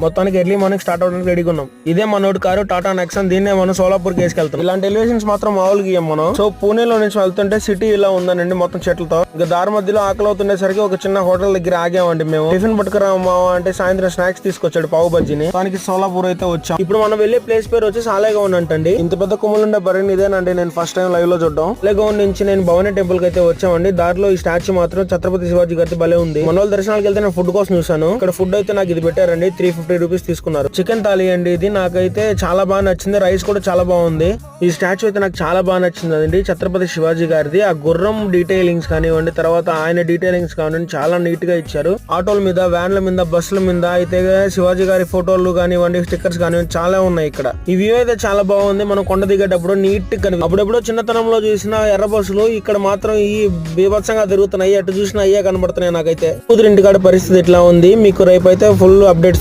మొత్తానికి early morning start అవడానికి రెడీగా ఉన్నాం. ఇదే మనోడి కారు టాటా నెక్సాన్. దీన్నే మనం సోలాపూర్ కి వేసుకెళ్తాం. ఇలాంటి ఎలివేషన్స్ మాత్రం మామూలుగా ఇయ్యం మనం. సో పూణేలో నుంచి వెళ్తుంటే సిటీ ఇలా ఉందనండి మొత్తం చెట్లతో. ఇంకా దారి మధ్యలో ఆకలి అవుతుండేసరికి ఒక చిన్న హోటల్ దగ్గర ఆగామండి మేము. టిఫిన్ పట్టుకురామా అంటే సాయంత్రం స్నాక్స్ తీసుకొచ్చాడు పావు బజ్జీని. దానికి సోలాపూర్ అయితే వచ్చాం. ఇప్పుడు మనం వెళ్లే ప్లేస్ పేరు వచ్చి సాలేగౌండ్ అంటండి. ఇంత పెద్ద కొమ్ములుండే బరిని ఇదేనండి నేను ఫస్ట్ టైం లైవ్ లో చూడడం. సాలేగౌండ్ నుంచి నేను భవానీ టెంపుల్ కి అయితే వచ్చామండి. దారిలో ఈ స్టాచ్యూ మాత్రం ఛత్రపతి శివాజీ గారి భలే ఉంది. మన వాళ్ళ దర్శనాలకు వెళ్తే నేను ఫుడ్ కోసం చూసాను. ఇక్కడ ఫుడ్ అయితే నాకు ఇది పెట్టారండి. 350 రూపీస్ తీసుకున్నారు. చికెన్ థాలీ అండి ఇది. నాకైతే చాలా బాగా నచ్చింది. రైస్ కూడా చాలా బాగుంది. ఈ స్టాచ్యూ అయితే నాకు చాలా బాగా నచ్చింది అండి. ఛత్రపతి శివాజీ గారిది. ఆ గుర్రం డీటెయిలింగ్స్ కానివ్వండి, తర్వాత ఆయన డీటెయిలింగ్స్ కానివ్వండి చాలా నీట్ గా ఇచ్చారు. ఆటోల మీద, వ్యాన్ల మీద, బస్సుల మీద అయితే శివాజీ గారి ఫోటోలు కానివ్వండి, స్టిక్కర్స్ కానివ్వండి చాలా ఉన్నాయి ఇక్కడ. ఈ వ్యూ అయితే చాలా బాగుంది. మనం కొండ దిగేటప్పుడు నీట్ గా అప్పుడెప్పుడో చిన్నతనంలో చూసిన ఎర్ర బస్సులు ఇక్కడ మాత్రం ఈ బీభత్సంగా తిరుగుతున్నాయి. అటు చూసినా అయ్యే కనబడుతున్నాయి నాకైతే. కూతురింటికాడ పరిస్థితి ఇట్లా ఉంది. మీకు రేపు అయితే ఫుల్ అప్డేట్స్